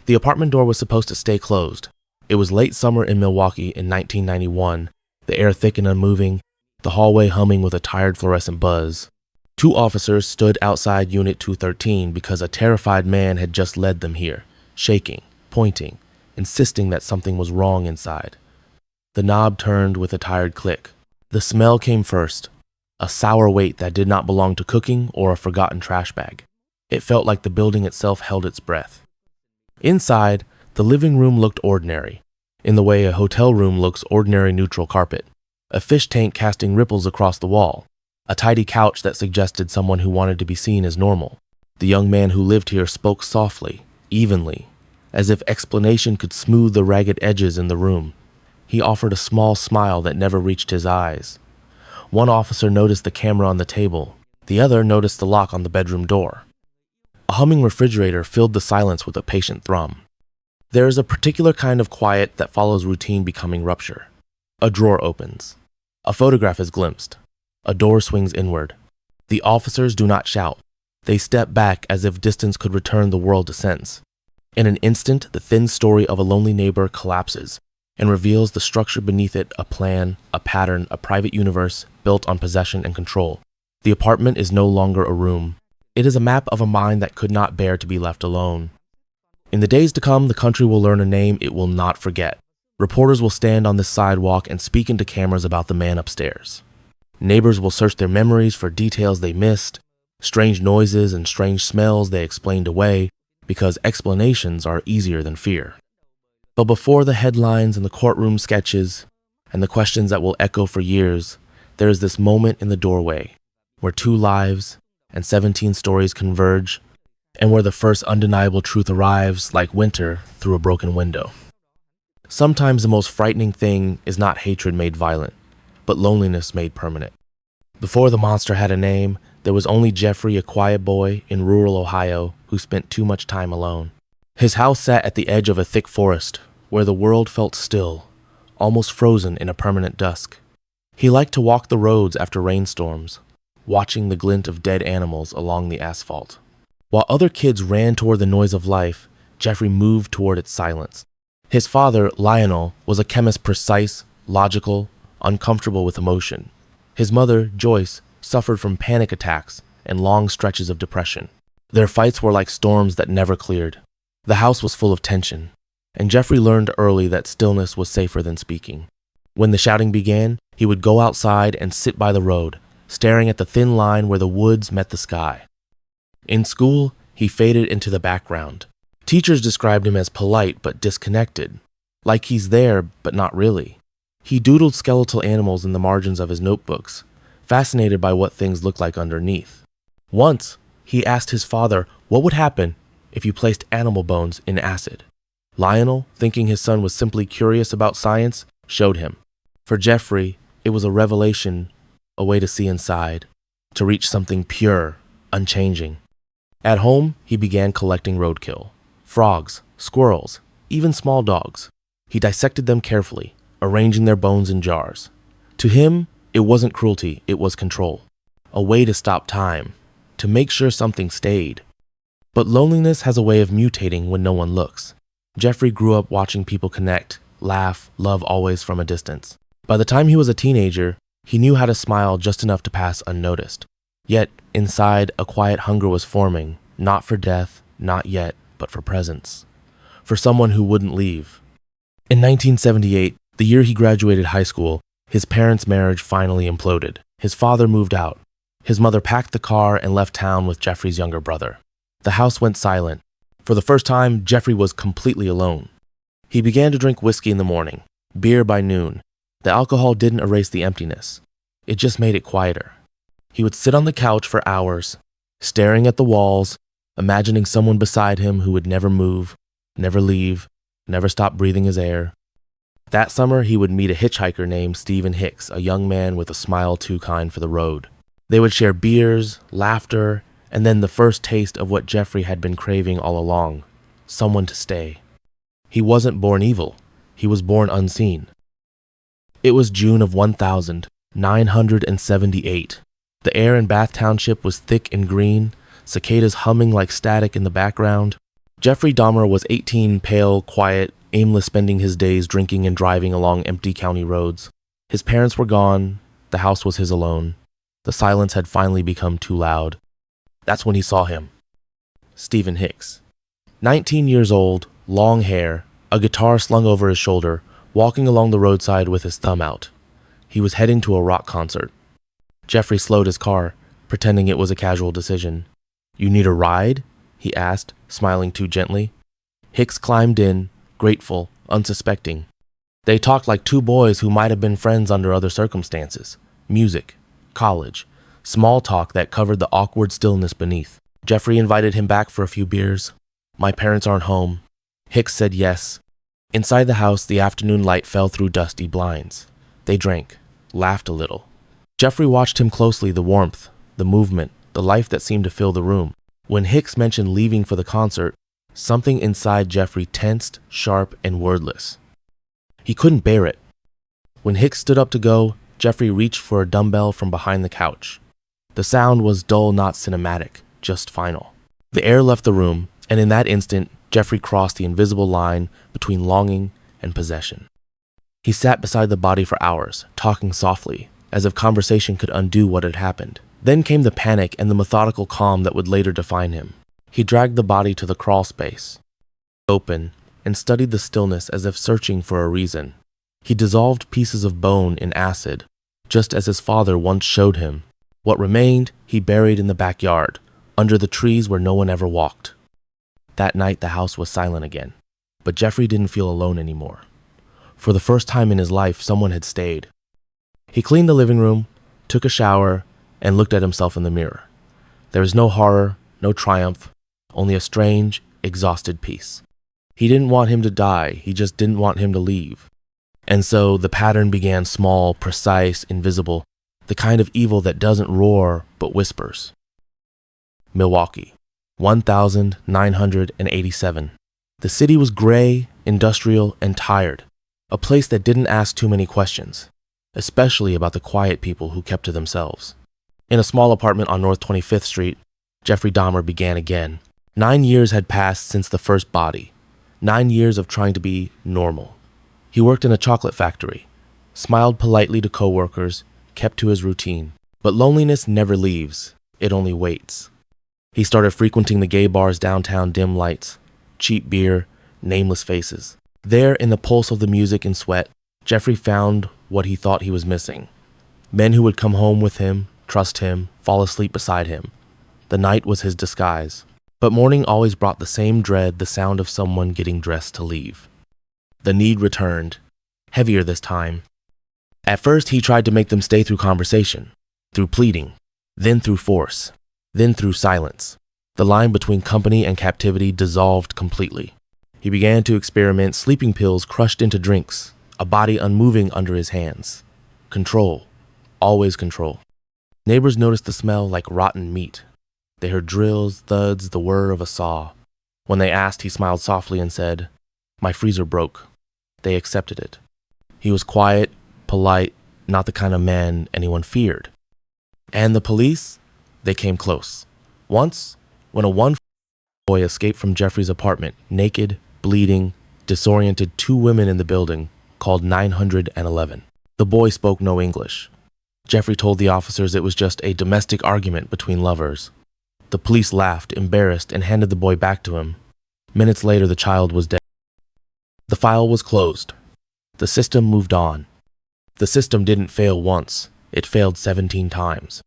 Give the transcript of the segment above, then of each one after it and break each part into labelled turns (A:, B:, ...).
A: The apartment door was supposed to stay closed. It was late summer in Milwaukee in 1991, the air thick and unmoving, the hallway humming with a tired fluorescent buzz. 2 officers stood outside Unit 213 because a terrified man had just led them here, shaking, pointing, insisting that something was wrong inside. The knob turned with a tired click. The smell came first, a sour weight that did not belong to cooking or a forgotten trash bag. It felt like the building itself held its breath. Inside, the living room looked ordinary, in the way a hotel room looks ordinary neutral carpet. A fish tank casting ripples across the wall. A tidy couch that suggested someone who wanted to be seen as normal. The young man who lived here spoke softly, evenly, as if explanation could smooth the ragged edges in the room. He offered a small smile that never reached his eyes. One officer noticed the camera on the table. The other noticed the lock on the bedroom door. A humming refrigerator filled the silence with a patient thrum. There is a particular kind of quiet that follows routine becoming rupture. A drawer opens. A photograph is glimpsed. A door swings inward. The officers do not shout. They step back as if distance could return the world to sense. In an instant, the thin story of a lonely neighbor collapses and reveals the structure beneath it, a plan, a pattern, a private universe built on possession and control. The apartment is no longer a room. It is a map of a mind that could not bear to be left alone. In the days to come, the country will learn a name it will not forget. Reporters will stand on this sidewalk and speak into cameras about the man upstairs. Neighbors will search their memories for details they missed, strange noises and strange smells they explained away, because explanations are easier than fear. But before the headlines and the courtroom sketches and the questions that will echo for years, there is this moment in the doorway where 2 lives and 17 stories converge, and where the first undeniable truth arrives like winter through a broken window. Sometimes the most frightening thing is not hatred made violent, but loneliness made permanent. Before the monster had a name, there was only Jeffrey, a quiet boy in rural Ohio who spent too much time alone. His house sat at the edge of a thick forest, where the world felt still, almost frozen in a permanent dusk. He liked to walk the roads after rainstorms, watching the glint of dead animals along the asphalt. While other kids ran toward the noise of life, Jeffrey moved toward its silence. His father, Lionel, was a chemist, precise, logical, uncomfortable with emotion. His mother, Joyce, suffered from panic attacks and long stretches of depression. Their fights were like storms that never cleared. The house was full of tension, and Jeffrey learned early that stillness was safer than speaking. When the shouting began, he would go outside and sit by the road, staring at the thin line where the woods met the sky. In school, he faded into the background. Teachers described him as polite but disconnected, like he's there but not really. He doodled skeletal animals in the margins of his notebooks, fascinated by what things looked like underneath. Once, he asked his father what would happen if you placed animal bones in acid. Lionel, thinking his son was simply curious about science, showed him. For Jeffrey, it was a revelation, a way to see inside, to reach something pure, unchanging. At home, he began collecting roadkill. Frogs, squirrels, even small dogs. He dissected them carefully, arranging their bones in jars. To him, it wasn't cruelty, it was control. A way to stop time, to make sure something stayed. But loneliness has a way of mutating when no one looks. Jeffrey grew up watching people connect, laugh, love always from a distance. By the time he was a teenager, he knew how to smile just enough to pass unnoticed. Yet, inside, a quiet hunger was forming, not for death, not yet, but for presence. For someone who wouldn't leave. In 1978, the year he graduated high school, his parents' marriage finally imploded. His father moved out. His mother packed the car and left town with Jeffrey's younger brother. The house went silent. For the first time, Jeffrey was completely alone. He began to drink whiskey in the morning, beer by noon. The alcohol didn't erase the emptiness. It just made it quieter. He would sit on the couch for hours, staring at the walls, imagining someone beside him who would never move, never leave, never stop breathing his air. That summer, he would meet a hitchhiker named Stephen Hicks, a young man with a smile too kind for the road. They would share beers, laughter, and then the first taste of what Jeffrey had been craving all along, someone to stay. He wasn't born evil. He was born unseen. It was June of 1978. The air in Bath Township was thick and green, cicadas humming like static in the background. Jeffrey Dahmer was 18, pale, quiet, aimless, spending his days drinking and driving along empty county roads. His parents were gone. The house was his alone. The silence had finally become too loud. That's when he saw him. Stephen Hicks. 19 years old, long hair, a guitar slung over his shoulder, walking along the roadside with his thumb out. He was heading to a rock concert. Jeffrey slowed his car, pretending it was a casual decision. "You need a ride?" he asked, smiling too gently. Hicks climbed in, grateful, unsuspecting. They talked like two boys who might have been friends under other circumstances. Music, college, small talk that covered the awkward stillness beneath. Jeffrey invited him back for a few beers. "My parents aren't home." Hicks said yes. Inside the house, the afternoon light fell through dusty blinds. They drank, laughed a little. Jeffrey watched him closely, the warmth, the movement, the life that seemed to fill the room. When Hicks mentioned leaving for the concert, something inside Jeffrey tensed, sharp, and wordless. He couldn't bear it. When Hicks stood up to go, Jeffrey reached for a dumbbell from behind the couch. The sound was dull, not cinematic, just final. The air left the room, and in that instant, Jeffrey crossed the invisible line between longing and possession. He sat beside the body for hours, talking softly, as if conversation could undo what had happened. Then came the panic and the methodical calm that would later define him. He dragged the body to the crawl space, open, and studied the stillness as if searching for a reason. He dissolved pieces of bone in acid, just as his father once showed him. What remained, he buried in the backyard, under the trees where no one ever walked. That night, the house was silent again, but Jeffrey didn't feel alone anymore. For the first time in his life, someone had stayed. He cleaned the living room, took a shower, and looked at himself in the mirror. There was no horror, no triumph, only a strange, exhausted peace. He didn't want him to die, he just didn't want him to leave. And so the pattern began small, precise, invisible, the kind of evil that doesn't roar but whispers. Milwaukee, 1987. The city was gray, industrial, and tired, a place that didn't ask too many questions, especially about the quiet people who kept to themselves. In a small apartment on North 25th Street, Jeffrey Dahmer began again. 9 years had passed since the first body. 9 years of trying to be normal. He worked in a chocolate factory, smiled politely to coworkers, kept to his routine. But loneliness never leaves, it only waits. He started frequenting the gay bars downtown, dim lights, cheap beer, nameless faces. There, in the pulse of the music and sweat, Jeffrey found what he thought he was missing. Men who would come home with him, trust him, fall asleep beside him. The night was his disguise. But morning always brought the same dread, the sound of someone getting dressed to leave. The need returned, heavier this time. At first, he tried to make them stay through conversation, through pleading, then through force, then through silence. The line between company and captivity dissolved completely. He began to experiment, sleeping pills crushed into drinks, a body unmoving under his hands. Control, always control. Neighbors noticed the smell like rotten meat. They heard drills, thuds, the whir of a saw. When they asked, he smiled softly and said, "My freezer broke." They accepted it. He was quiet, polite, not the kind of man anyone feared. And the police? They came close. Once, when a boy escaped from Jeffrey's apartment, naked, bleeding, disoriented, 2 women in the building, called 911. The boy spoke no English. Jeffrey told the officers it was just a domestic argument between lovers. The police laughed, embarrassed, and handed the boy back to him. Minutes later, the child was dead. The file was closed. The system moved on. The system didn't fail once. It failed 17 times.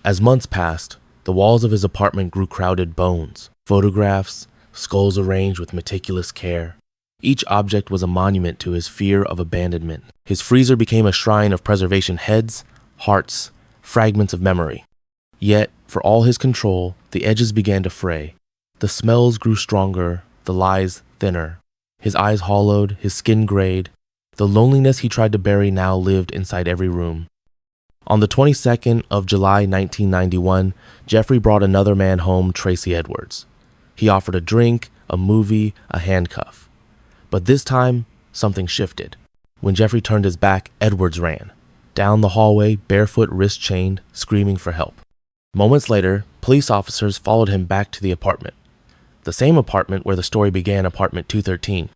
A: As months passed, the walls of his apartment grew crowded bones, photographs, skulls arranged with meticulous care. Each object was a monument to his fear of abandonment. His freezer became a shrine of preservation, heads, hearts, fragments of memory. Yet, for all his control, the edges began to fray. The smells grew stronger, the lies thinner. His eyes hollowed, his skin grayed. The loneliness he tried to bury now lived inside every room. On the 22nd of July 1991, Jeffrey brought another man home, Tracy Edwards. He offered a drink, a movie, a handcuff. But this time, something shifted. When Jeffrey turned his back, Edwards ran. Down the hallway, barefoot, wrist chained, screaming for help. Moments later, police officers followed him back to the apartment. the same apartment where the story began, apartment 213.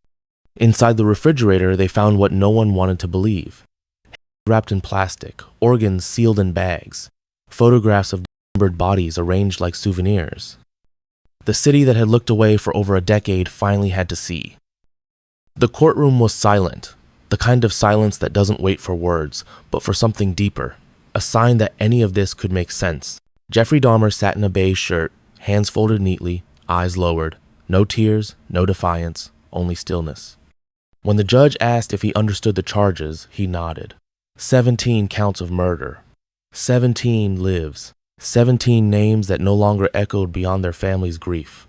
A: Inside the refrigerator, they found what no one wanted to believe. Wrapped in plastic, organs sealed in bags, photographs of dismembered bodies arranged like souvenirs. The city that had looked away for over a decade finally had to see. The courtroom was silent, the kind of silence that doesn't wait for words, but for something deeper, a sign that any of this could make sense. Jeffrey Dahmer sat in a beige shirt, hands folded neatly, eyes lowered. No tears, no defiance, only stillness. When the judge asked if he understood the charges, he nodded. 17 counts of murder. 17 lives. 17 names that no longer echoed beyond their family's grief.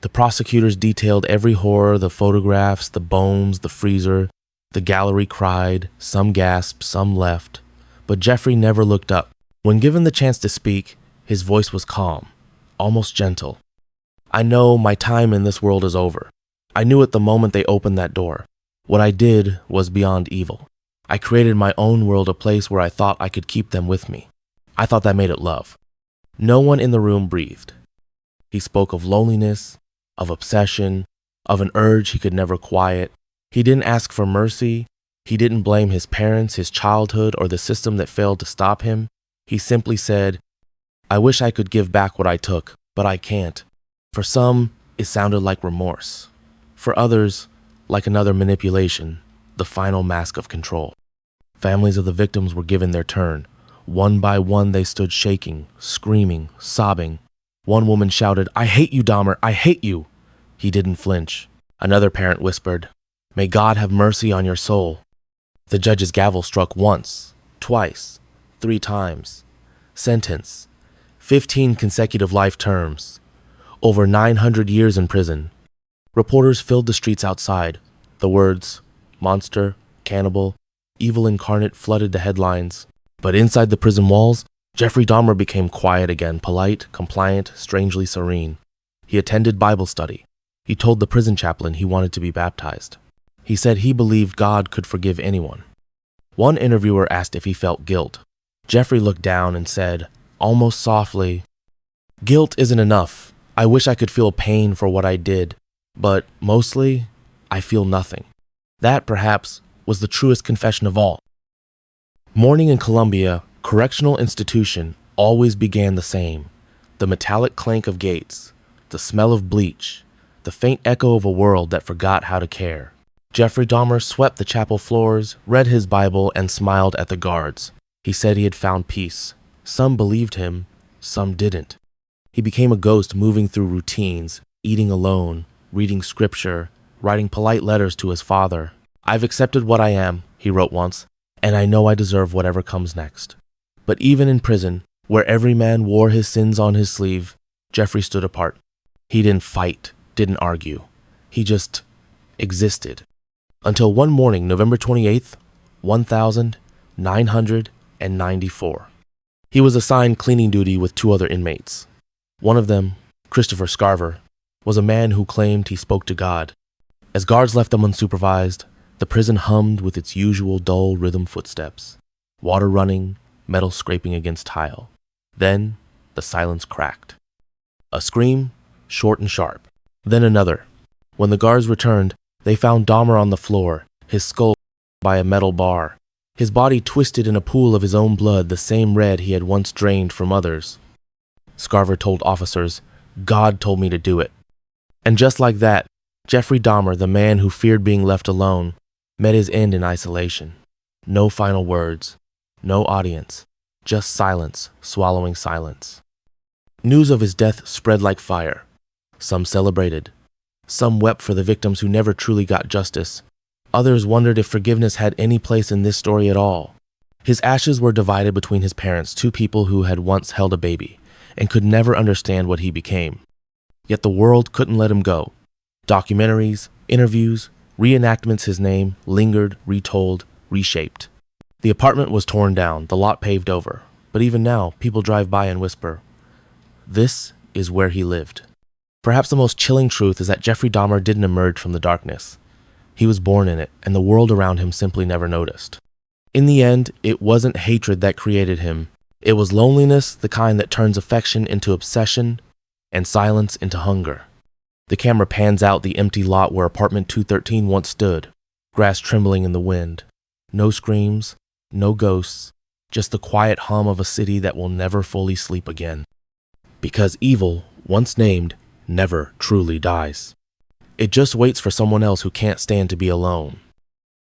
A: The prosecutors detailed every horror, the photographs, the bones, the freezer. The gallery cried, some gasped, some left. But Jeffrey never looked up. When given the chance to speak, his voice was calm, almost gentle. I know my time in this world is over. I knew it the moment they opened that door. What I did was beyond evil. I created my own world, a place where I thought I could keep them with me. I thought that made it love. No one in the room breathed. He spoke of loneliness, of obsession, of an urge he could never quiet. He didn't ask for mercy. He didn't blame his parents, his childhood, or the system that failed to stop him. He simply said, I wish I could give back what I took, but I can't. For some, it sounded like remorse. For others, like another manipulation, the final mask of control. Families of the victims were given their turn. One by one, they stood shaking, screaming, sobbing. One woman shouted, I hate you, Dahmer, I hate you. He didn't flinch. Another parent whispered, May God have mercy on your soul. The judge's gavel struck once, twice, 3 times. Sentence, 15 consecutive life terms. Over 900 years in prison. Reporters filled the streets outside. The words, monster, cannibal, evil incarnate flooded the headlines. But inside the prison walls, Jeffrey Dahmer became quiet again, polite, compliant, strangely serene. He attended Bible study. He told the prison chaplain he wanted to be baptized. He said he believed God could forgive anyone. One interviewer asked if he felt guilt. Jeffrey looked down and said, almost softly, Guilt isn't enough. I wish I could feel pain for what I did, but mostly, I feel nothing. That, perhaps, was the truest confession of all. Morning in Columbia, correctional institution, always began the same. The metallic clank of gates, the smell of bleach, the faint echo of a world that forgot how to care. Jeffrey Dahmer swept the chapel floors, read his Bible, and smiled at the guards. He said he had found peace. Some believed him, some didn't. He became a ghost moving through routines, eating alone, reading scripture, writing polite letters to his father. I've accepted what I am, he wrote once, and I know I deserve whatever comes next. But even in prison, where every man wore his sins on his sleeve, Jeffrey stood apart. He didn't fight, didn't argue. He just existed. Until one morning, November 28th, 1994. He was assigned cleaning duty with 2 other inmates. One of them, Christopher Scarver, was a man who claimed he spoke to God. As guards left them unsupervised, the prison hummed with its usual dull rhythm footsteps. Water running, metal scraping against tile. Then, the silence cracked. A scream, short and sharp. Then another. When the guards returned, they found Dahmer on the floor, his skull by a metal bar. His body twisted in a pool of his own blood, the same red he had once drained from others. Scarver told officers, God told me to do it. And just like that, Jeffrey Dahmer, the man who feared being left alone, met his end in isolation. No final words, no audience, just silence swallowing silence. News of his death spread like fire. Some celebrated. Some wept for the victims who never truly got justice. Others wondered if forgiveness had any place in this story at all. His ashes were divided between his parents, 2 people who had once held a baby, and could never understand what he became. Yet the world couldn't let him go. Documentaries, interviews, reenactments his name lingered, retold, reshaped. The apartment was torn down, the lot paved over, but even now, people drive by and whisper, this is where he lived. Perhaps the most chilling truth is that Jeffrey Dahmer didn't emerge from the darkness. He was born in it, and the world around him simply never noticed. In the end, it wasn't hatred that created him. It was loneliness, the kind that turns affection into obsession and silence into hunger. The camera pans out the empty lot where apartment 213 once stood, grass trembling in the wind. No screams, no ghosts, just the quiet hum of a city that will never fully sleep again. Because evil, once named, never truly dies. It just waits for someone else who can't stand to be alone.